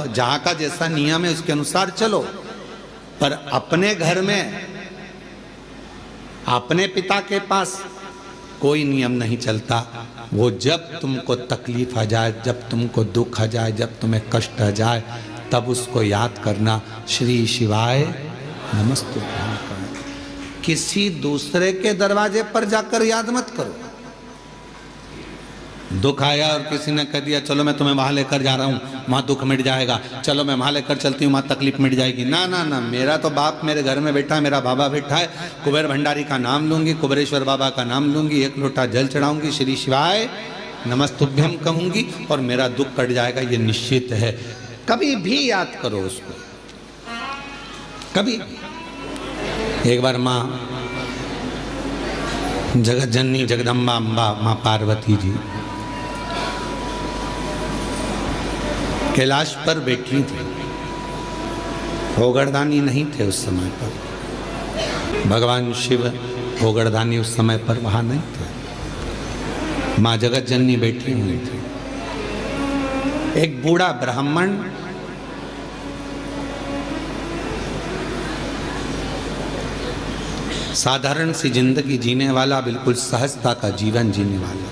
जहाँ का जैसा नियम है उसके अनुसार चलो, पर अपने घर में अपने पिता के पास कोई नियम नहीं चलता। वो जब तुमको तकलीफ आ जाए, जब तुमको दुख आ जाए, जब तुम्हें कष्ट आ जाए, तब उसको याद करना, श्री शिवाय नमस्तुभ्यं करना। किसी दूसरे के दरवाजे पर जाकर याद मत करो। दुख आया और किसी ने कह दिया चलो मैं तुम्हें वहां लेकर जा रहा हूँ, वहां दुख मिट जाएगा, चलो मैं वहां लेकर चलती हूँ, वहां तकलीफ मिट जाएगी। ना ना ना, मेरा तो बाप मेरे घर में बैठा है, मेरा बाबा बैठा है, कुबेर भंडारी का नाम लूंगी, कुबेरेश्वर बाबा का नाम लूंगी, एक लोटा जल चढ़ाऊंगी, श्री शिवाय नमस्तुभ्यं कहूंगी और मेरा दुख कट जाएगा, ये निश्चित है। कभी भी याद करो उसको, कभी। एक बार माँ जगत जननी जगदम्बा अम्बा माँ पार्वती जी कैलाश पर बैठी थी। होगड़दानी नहीं थे उस समय पर, भगवान शिव होगड़दानी उस समय पर वहां नहीं थे। माँ जगत जननी बैठी हुई थी। एक बूढ़ा ब्राह्मण साधारण सी जिंदगी जीने वाला, बिल्कुल सहजता का जीवन जीने वाला,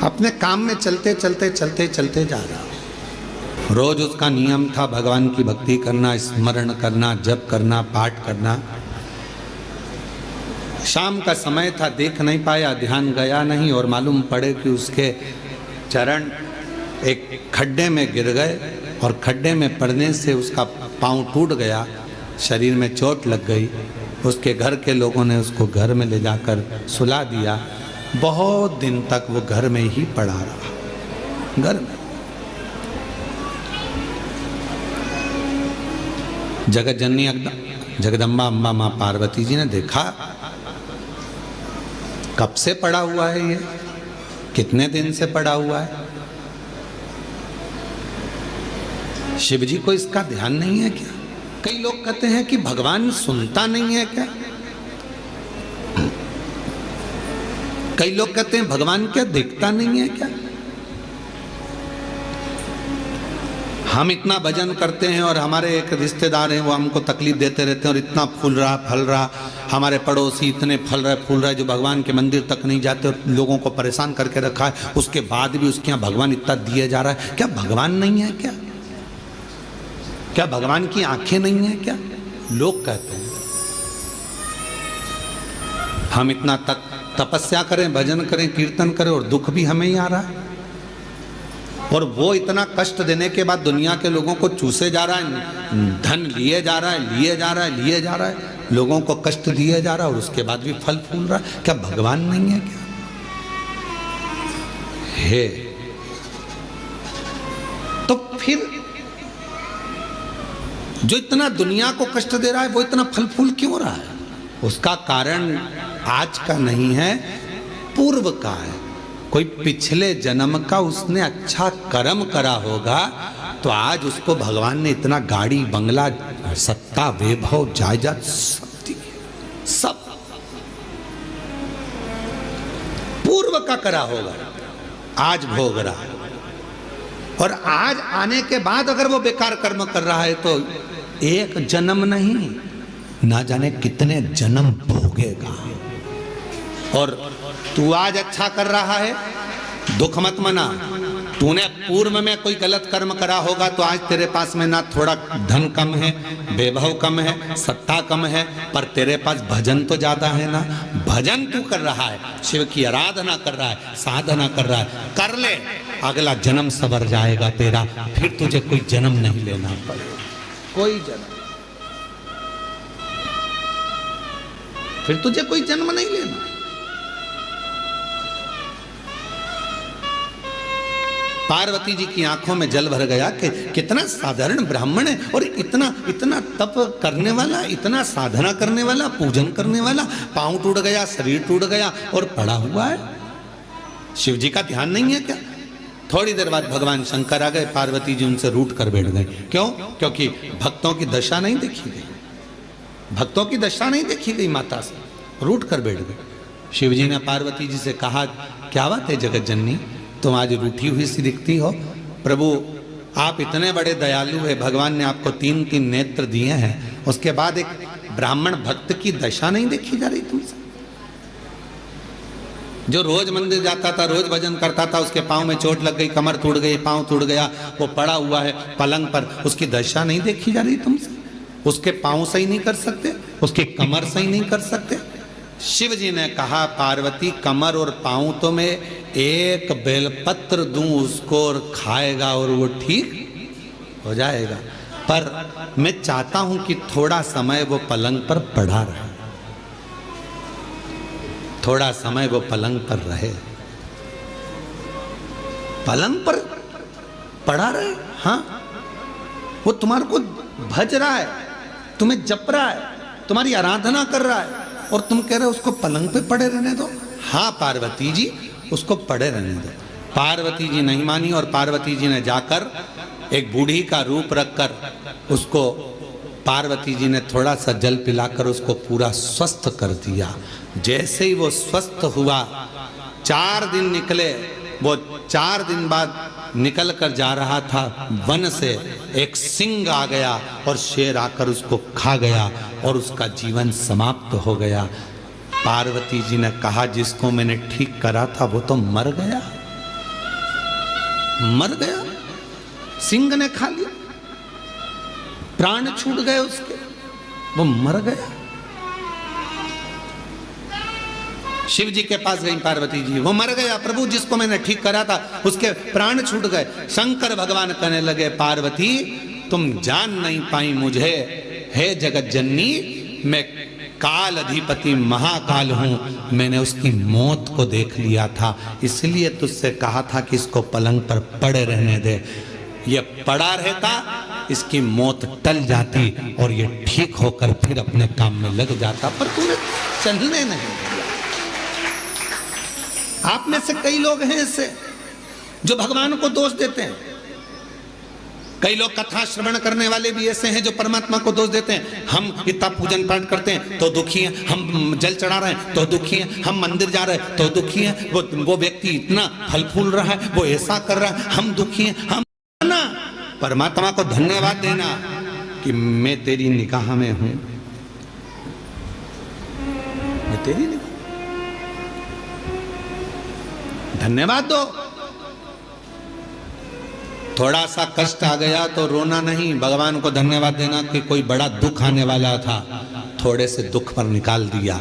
अपने काम में चलते चलते चलते चलते जा रहा। रोज उसका नियम था भगवान की भक्ति करना, स्मरण करना, जप करना, पाठ करना। शाम का समय था, देख नहीं पाया, ध्यान गया नहीं और मालूम पड़े कि उसके चरण एक खड्डे में गिर गए और खड्डे में पड़ने से उसका पांव टूट गया, शरीर में चोट लग गई। उसके घर के लोगों ने उसको घर में ले जाकर सुला दिया। बहुत दिन तक वो घर में ही पड़ा रहा, घर में। जगत जननी जगदम्बा अम्बा माँ पार्वती जी ने देखा कब से पड़ा हुआ है ये, कितने दिन से पड़ा हुआ है। शिव जी को इसका ध्यान नहीं है क्या? कई लोग कहते हैं कि भगवान सुनता नहीं है क्या? कई लोग कहते हैं भगवान क्या देखता नहीं है क्या? हम इतना भजन करते हैं और हमारे एक रिश्तेदार हैं, वो हमको तकलीफ देते रहते हैं और इतना फूल रहा फल रहा, हमारे पड़ोसी इतने फल रहे फूल रहे जो भगवान के मंदिर तक नहीं जाते और लोगों को परेशान करके रखा है। उसके बाद भी उसके यहाँ भगवान इतना दिए जा रहा है। क्या भगवान नहीं है क्या? क्या भगवान की आंखें नहीं है क्या? लोग कहते हैं। हम इतना तपस्या करें, भजन करें, कीर्तन करें और दुख भी हमें ही आ रहा है। और वो इतना कष्ट देने के बाद दुनिया के लोगों को चूसे जा रहा है, धन लिए जा रहा है, लिए जा रहा है, लिए जा रहा है, लोगों को कष्ट दिए जा रहा है और उसके बाद भी फल फूल रहा है। क्या भगवान नहीं है क्या? है तो फिर जो इतना दुनिया को कष्ट दे रहा है वो इतना फल फूल क्यों रहा है? उसका कारण आज का नहीं है, पूर्व का है। कोई पिछले जन्म का उसने अच्छा कर्म करा होगा तो आज उसको भगवान ने इतना गाड़ी बंगला सत्ता वैभव जायदाद सब पूर्व का करा होगा, आज भोग रहा है। और आज आने के बाद अगर वो बेकार कर्म कर रहा है तो एक जन्म नहीं, ना जाने कितने जन्म भोगेगा। और तू आज अच्छा कर रहा है, दुख मत मना। तूने पूर्व में कोई गलत कर्म करा होगा तो आज तेरे पास में ना थोड़ा धन कम है, वैभव कम है, सत्ता कम है, पर तेरे पास भजन तो ज्यादा है ना। भजन तू कर रहा है, शिव की आराधना कर रहा है, साधना कर रहा है, कर ले, अगला जन्म सवर जाएगा तेरा। फिर तुझे कोई जन्म नहीं लेना पड़ेगा, कोई जन्म, फिर तुझे कोई जन्म नहीं लेना। पार्वती जी की आंखों में जल भर गया कि कितना साधारण ब्राह्मण है और इतना इतना तप करने वाला, इतना साधना करने वाला, पूजन करने वाला, पांव टूट गया, शरीर टूट गया और पड़ा हुआ है। शिव जी का ध्यान नहीं है क्या? थोड़ी देर बाद भगवान शंकर आ गए, पार्वती जी उनसे रूठ कर बैठ गए। क्यों? क्योंकि भक्तों की दशा नहीं देखी गई, भक्तों की दशा नहीं देखी गई, माता से रूठ कर बैठ गए। शिवजी ने पार्वती जी से कहा, क्या बात है जगत जननी, तुम आज रूठी हुई सी दिखती हो। प्रभु आप इतने बड़े दयालु है, भगवान ने आपको 3-3 नेत्र दिए हैं, उसके बाद एक ब्राह्मण भक्त की दशा नहीं देखी जा रही तुमसे? जो रोज मंदिर जाता था, रोज भजन करता था, उसके पांव में चोट लग गई, कमर टूट गई, पांव टूट गया, वो पड़ा हुआ है पलंग पर, उसकी दशा नहीं देखी जा रही तुमसे? उसके पांव सही नहीं कर सकते, उसकी कमर सही नहीं कर सकते? शिव जी ने कहा, पार्वती कमर और पांव तो मैं एक बेलपत्र दूं उसको और खाएगा और वो ठीक हो जाएगा, पर मैं चाहता हूं कि थोड़ा समय वो पलंग पर पड़ा रहे, थोड़ा समय वो पलंग पर रहे। पलंग पर पड़ा रहे? हाँ, वो तुम्हारे को भज रहा है, तुम्हें जप रहा है, तुम्हारी आराधना कर रहा है, और तुम कह रहे हो उसको पलंग पे पड़े रहने दो। हाँ पार्वती जी, उसको पड़े रहने दो। पार्वती जी नहीं मानी, और पार्वती जी ने जाकर एक बूढ़ी का रूप रखकर उसको, पार्वती जी ने थोड़ा सा जल पिलाकर उसको पूरा स्वस्थ कर दिया। जैसे ही वो स्वस्थ हुआ, 4 दिन निकले, वो 4 दिन बाद निकल कर जा रहा था, वन से एक सिंह आ गया और शेर आकर उसको खा गया और उसका जीवन समाप्त हो गया। पार्वती जी ने कहा, जिसको मैंने ठीक करा था वो तो मर गया, मर गया, सिंह ने खा लिया, प्राण छूट गए उसके, वो मर गया। शिव जी के पास गई पार्वती जी, वो मर गया प्रभु, जिसको मैंने ठीक करा था उसके प्राण छूट गए। शंकर भगवान कहने लगे, पार्वती तुम जान नहीं पाई मुझे, हे जगत जननी, मैं काल अधिपति महाकाल हूं, मैंने उसकी मौत को देख लिया था, इसलिए तुझसे कहा था कि इसको पलंग पर पड़े रहने दे। ये पड़ा रहता, इसकी मौत टल जाती और ये ठीक होकर फिर अपने काम में लग जाता, पर तूने चलने नहीं दिया। आप में से कई लोग हैं ऐसे जो भगवान को दोष देते हैं, कई लोग कथा श्रवण करने वाले भी ऐसे हैं जो परमात्मा को दोष देते हैं। हम इतना पूजन पाठ करते हैं तो दुखी हैं, हम जल चढ़ा रहे हैं तो दुखी हैं, हम मंदिर जा रहे हैं तो दुखी हैं, वो व्यक्ति इतना फल फूल रहा है, वो ऐसा कर रहा है, हम दुखी हैं। हम ना परमात्मा को धन्यवाद देना कि मैं तेरी निगाह में हूं, मैं तेरी निगाह, धन्यवाद दो। थोड़ा सा कष्ट आ गया तो रोना नहीं, भगवान को धन्यवाद देना कि कोई बड़ा दुख आने वाला था, थोड़े से दुख पर निकाल दिया।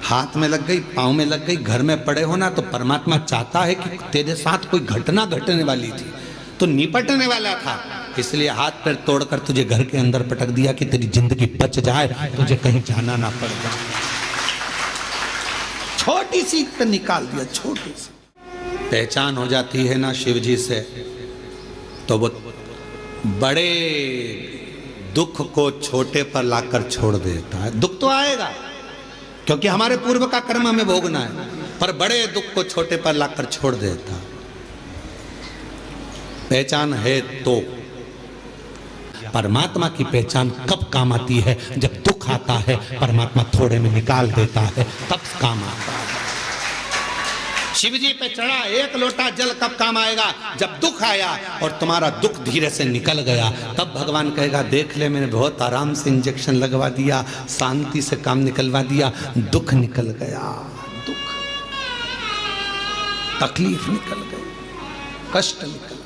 हाथ में लग गई, पांव में लग गई, घर में पड़े हो ना, तो परमात्मा चाहता है कि तेरे साथ कोई घटना घटने वाली थी, तो निपटने वाला था, इसलिए हाथ पैर तोड़कर तुझे घर के अंदर पटक दिया कि तेरी जिंदगी बच जाए, तुझे कहीं जाना ना पड़ जाए। छोटी सी तो निकाल दिया, छोटी सी पहचान हो जाती है ना शिव जी से, तो वो बड़े दुख को छोटे पर लाकर छोड़ देता है। दुख तो आएगा क्योंकि हमारे पूर्व का कर्म हमें भोगना है, पर बड़े दुख को छोटे पर लाकर छोड़ देता। पहचान है तो परमात्मा की पहचान कब काम आती है? जब दुख आता है, परमात्मा थोड़े में निकाल देता है, तब काम आता है। शिव जी पे चढ़ा एक लोटा जल कब काम आएगा? जब दुख आया और तुम्हारा दुख धीरे से निकल गया, तब भगवान कहेगा, देख ले मैंने बहुत आराम से इंजेक्शन लगवा दिया, शांति से काम निकलवा दिया, दुख निकल गया, दुख तकलीफ निकल गई, कष्ट निकल गया,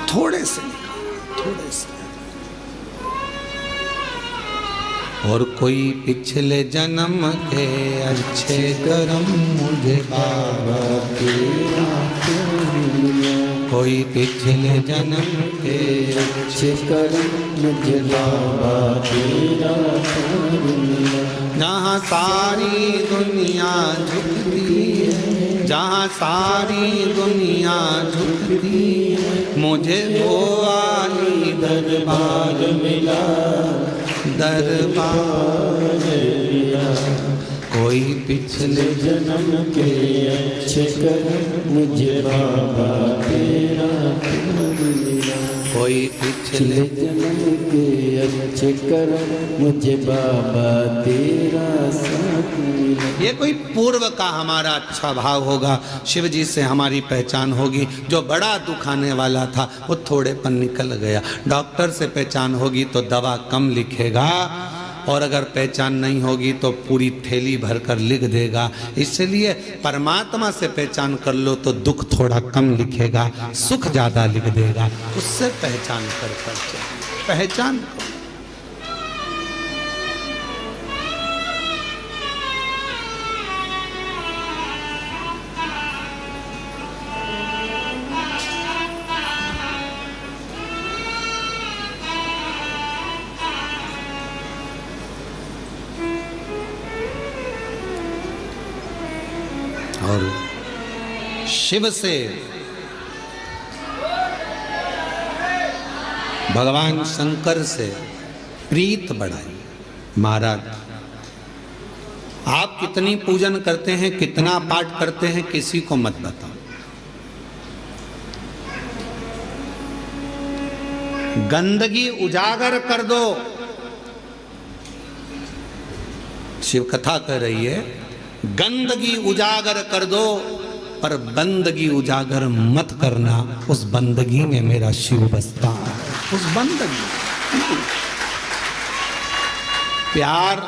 थोड़े से निकल, थोड़े से। और कोई पिछले जन्म के अच्छे कर्म मुझे बाबा तेरा, कोई पिछले जन्म के अच्छे कर्म मुझे बाबा तेरा, जहाँ सारी दुनिया झुकती है, जहाँ सारी दुनिया झुकती है, मुझे वो आली दरबार मिला, दरबार मिला। कोई पिछले जन्म के अच्छे कर्म मुझे बाबा तेरा मिला। कोई पिछले जन्म के अच्छे कर्म मुझे बाबा तेरा साथ मिला। ये कोई पूर्व का हमारा अच्छा भाव होगा, शिव जी से हमारी पहचान होगी। जो बड़ा दुख आने वाला था वो थोड़े पर निकल गया। डॉक्टर से पहचान होगी तो दवा कम लिखेगा, और अगर पहचान नहीं होगी तो पूरी थैली भर कर लिख देगा। इसलिए परमात्मा से पहचान कर लो तो दुख थोड़ा कम लिखेगा, सुख ज्यादा लिख देगा। उससे पहचान कर पहचान करो। और शिव से भगवान शंकर से प्रीत बढ़ाई। महाराज आप कितनी पूजन करते हैं, कितना पाठ करते हैं, किसी को मत बताओ। गंदगी उजागर कर दो। शिव कथा कह रही है, गंदगी उजागर कर दो पर बंदगी उजागर मत करना। उस बंदगी में मेरा शिव बसता है। उस बंदगी, प्यार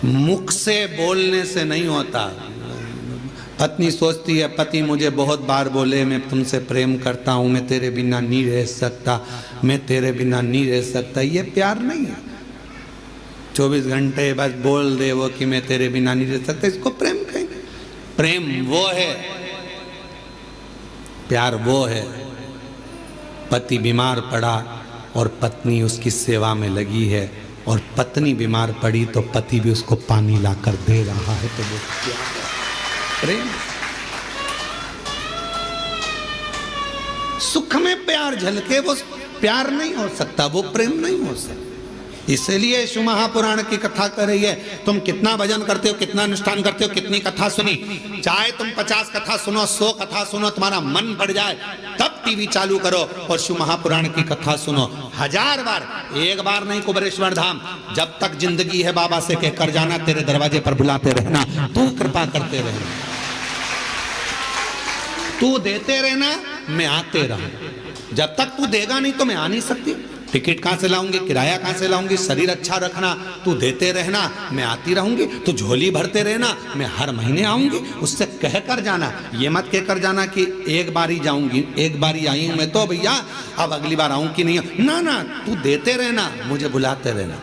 मुख से बोलने से नहीं होता। पत्नी सोचती है पति मुझे बहुत बार बोले मैं तुमसे प्रेम करता हूं, मैं तेरे बिना नहीं रह सकता, मैं तेरे बिना नहीं रह सकता। ये प्यार नहीं है। 24 घंटे बस बोल दे वो कि मैं तेरे बिना नहीं रह सकता, इसको प्रेम कहेंगे? प्रेम वो है, प्यार वो है। पति बीमार पड़ा और पत्नी उसकी सेवा में लगी है, और पत्नी बीमार पड़ी तो पति भी उसको पानी लाकर दे रहा है, तो वो प्यार है, प्रेम। सुख में प्यार झलके वो प्यार नहीं हो सकता, वो प्रेम नहीं हो सकता। इसलिए शिव महापुराण की कथा कर रही है। तुम कितना भजन करते हो, कितना अनुष्ठान करते हो, कितनी कथा सुनी, चाहे तुम 50 कथा सुनो, 100 कथा सुनो, तुम्हारा मन बढ़ जाए तब टीवी चालू करो और शिव महापुराण की कथा सुनो 1000 बार। एक बार नहीं, कुबेरेश्वर धाम जब तक जिंदगी है बाबा से कहकर जाना, तेरे दरवाजे पर बुलाते रहना, तू कृपा करते रहना, तू देते रहना, मैं आते रहूं। जब तक तू देगा नहीं तो मैं आ नहीं सकती। टिकट कहाँ से लाऊंगी, किराया कहाँ से लाऊंगी, शरीर अच्छा रखना, तू देते रहना, मैं आती रहूंगी। तू झोली भरते रहना, मैं हर महीने आऊंगी। उससे कह कर जाना, ये मत कह कर जाना कि एक बार ही जाऊंगी, एक बार ही आई हूं मैं तो भैया अब अगली बार आऊं कि नहीं। ना ना, तू देते रहना, मुझे बुलाते रहना।